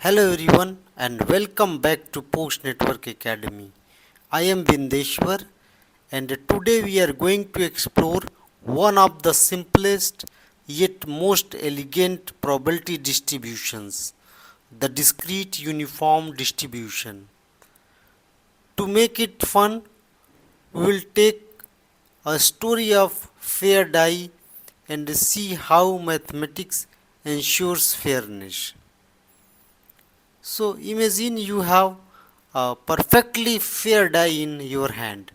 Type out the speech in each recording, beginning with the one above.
Hello everyone and welcome back to PostNetwork Academy. I am Bindeshwar and today we are going to explore one of the simplest yet most elegant probability distributions, the discrete uniform distribution. To make it fun, we will take a story of fair die and see how mathematics ensures fairness. So imagine you have a perfectly fair die in your hand.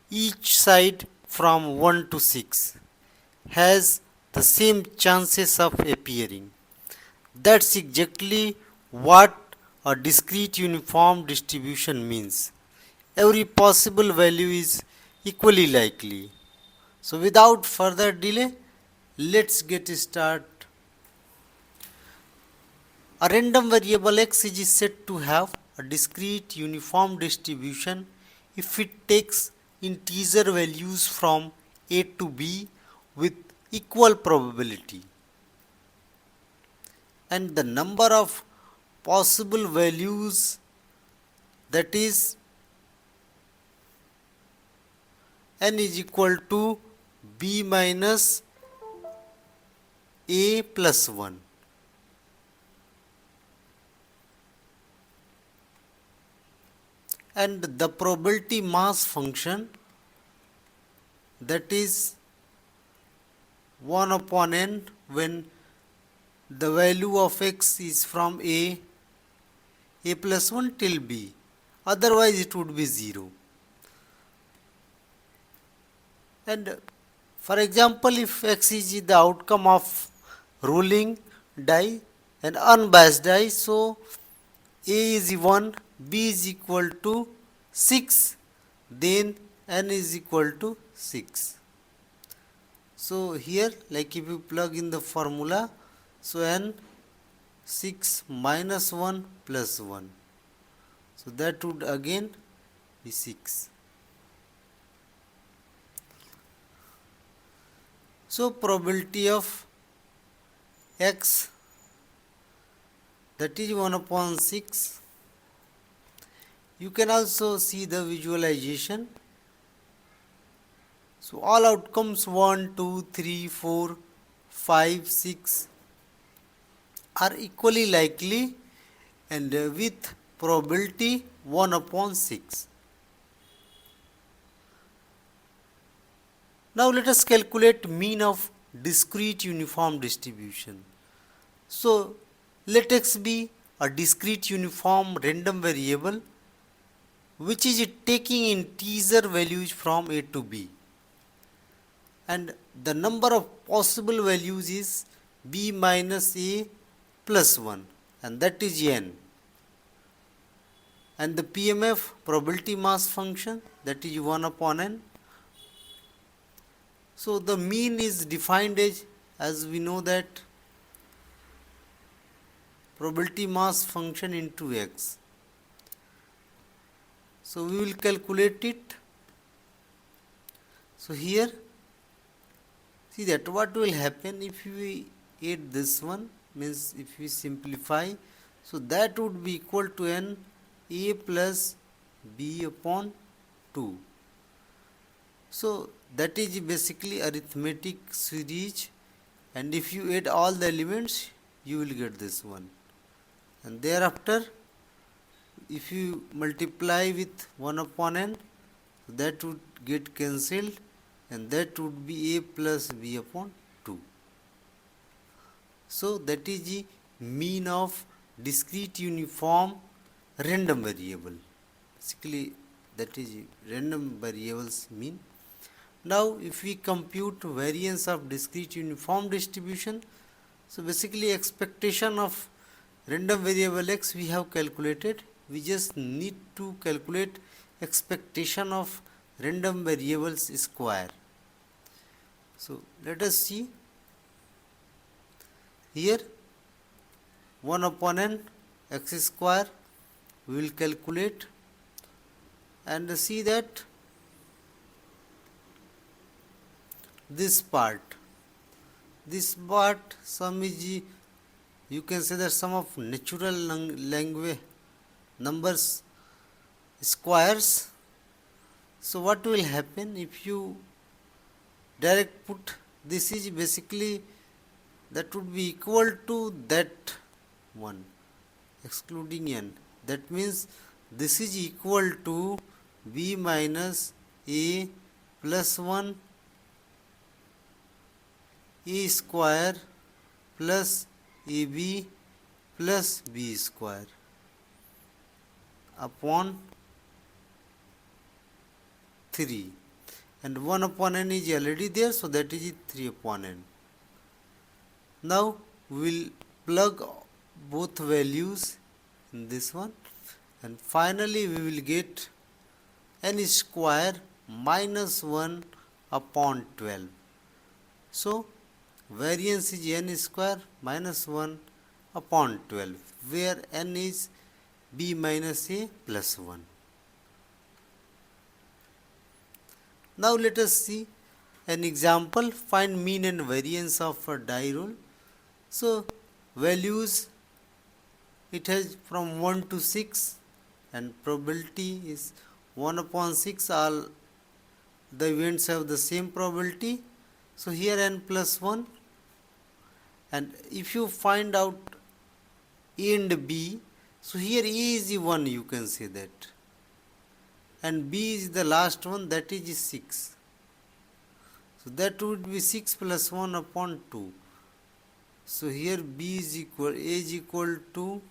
Each side from 1 to 6 has the same chances of appearing. That's exactly what a discrete uniform distribution means. Every possible value is equally likely. So without further delay, let's get started. A random variable x is said to have a discrete uniform distribution if it takes integer values from a to b with equal probability, and the number of possible values, that is n, is equal to b minus a plus 1. And the probability mass function, that is 1 upon n when the value of x is from a plus 1 till b, otherwise it would be 0. And for example, if x is the outcome of rolling die and unbiased die, so a is 1, b is equal to 6, then n is equal to 6. So here, like if you plug in the formula, so n 6 minus 1 plus 1, so that would again be 6. So probability of x, that is 1 upon 6. You can also see the visualization. So all outcomes 1, 2, 3, 4, 5, 6 are equally likely and with probability 1 upon 6. Now let us calculate mean of discrete uniform distribution. So let x be a discrete uniform random variable which is taking integer values from a to b, and the number of possible values is b minus a plus 1, and that is n, and the PMF probability mass function, that is 1 upon n. So the mean is defined as we know that probability mass function into x. So we will calculate it. So here, see that what will happen if we add this one, means if we simplify, so that would be equal to n a plus b upon 2. So that is basically arithmetic series, and if you add all the elements you will get this one, and thereafter if you multiply with 1 upon n, that would get cancelled and that would be a plus b upon 2. So that is the mean of discrete uniform random variable. Basically that is random variables mean. Now if we compute variance of discrete uniform distribution, so basically expectation of random variable x we have calculated. We just need to calculate expectation of random variables square. So let us see here 1 upon n x square we will calculate, and see that this part sum is you can say that sum of natural language numbers squares. So what will happen if you direct put this is basically that would be equal to that one excluding n. That means this is equal to b minus a plus 1 a square plus ab plus b square upon 3, and 1 upon n is already there, so that is 3 upon n. Now we will plug both values in this one, and finally we will get n square minus 1 upon 12. So variance is n square minus 1 upon 12, where n is b minus a plus 1. Now let us see an example. Find mean and variance of a die roll. So values, it has from 1 to 6, and probability is 1 upon 6. All the events have the same probability. So here n plus 1, and if you find out a and b, so here a is 1, you can say that, and b is the last one, that is 6. So that would be 6 plus 1 upon 2. So here b is equal, a is equal to,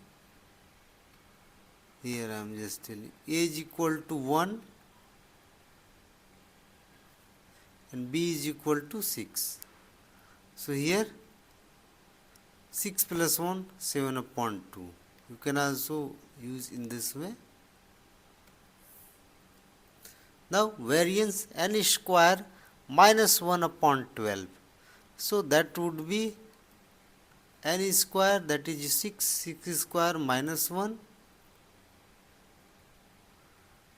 here I am just telling, a is equal to 1 and b is equal to 6. So here 6 plus 1, 7 upon 2. You can also use in this way. Now variance n square minus 1 upon 12. So that would be n square, that is 6, 6 square minus 1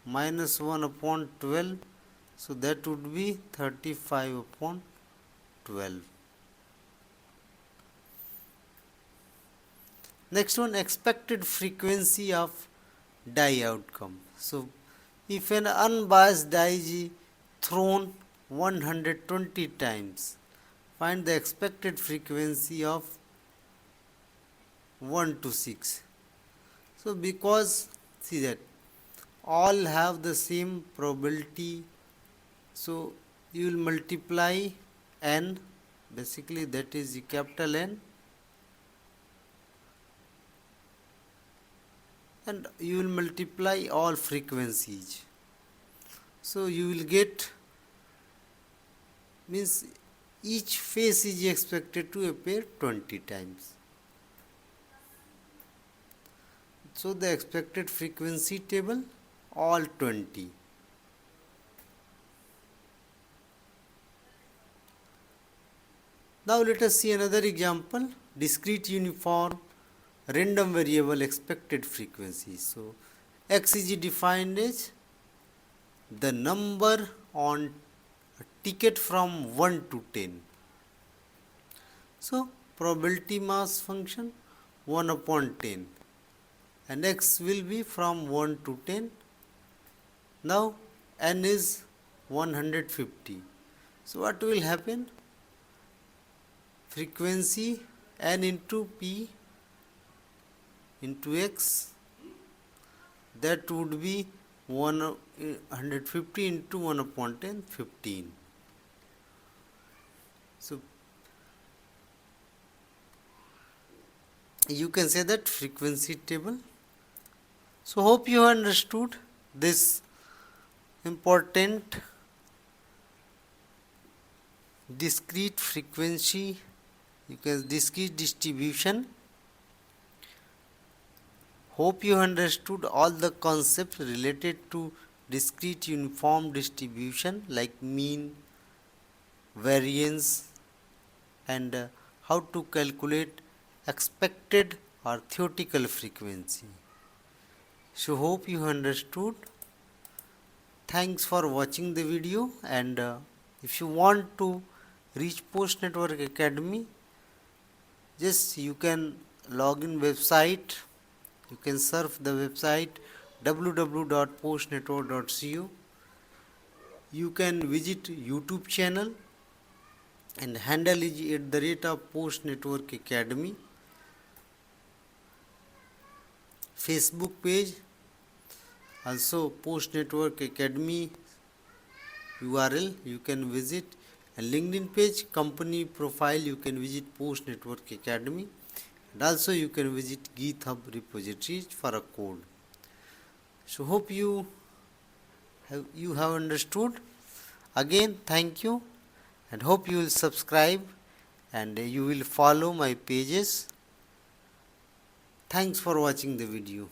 minus 1 upon 12. So that would be 35 upon 12. Next one, expected frequency of die outcome. So if an unbiased die is thrown 120 times, find the expected frequency of 1 to 6. So because see that all have the same probability, so you will multiply n, basically that is capital N, and you will multiply all frequencies. So you will get, means each phase is expected to appear 20 times. So the expected frequency table, all 20. Now let us see another example, discrete uniform random variable expected frequency. So x is defined as the number on a ticket from 1 to 10. So probability mass function 1 upon 10, and x will be from 1 to 10. Now n is 150. So what will happen? Frequency n into p into x, that would be 150 into 1 upon 10, 15. So you can say that frequency table. So hope you understood this important discrete frequency, you can discrete distribution. Hope you understood all the concepts related to discrete uniform distribution like mean, variance, and how to calculate expected or theoretical frequency. So hope you understood. Thanks for watching the video, and if you want to reach PostNetwork Academy, just you can login website. You can surf the website www.postnetwork.co. You can visit YouTube channel and handle is at the rate of PostNetwork Academy. Facebook page also PostNetwork Academy URL you can visit, and LinkedIn page company profile you can visit PostNetwork Academy, and also you can visit GitHub repositories for a code. So hope you have understood. Again, thank you, and hope you will subscribe and you will follow my pages. Thanks for watching the video.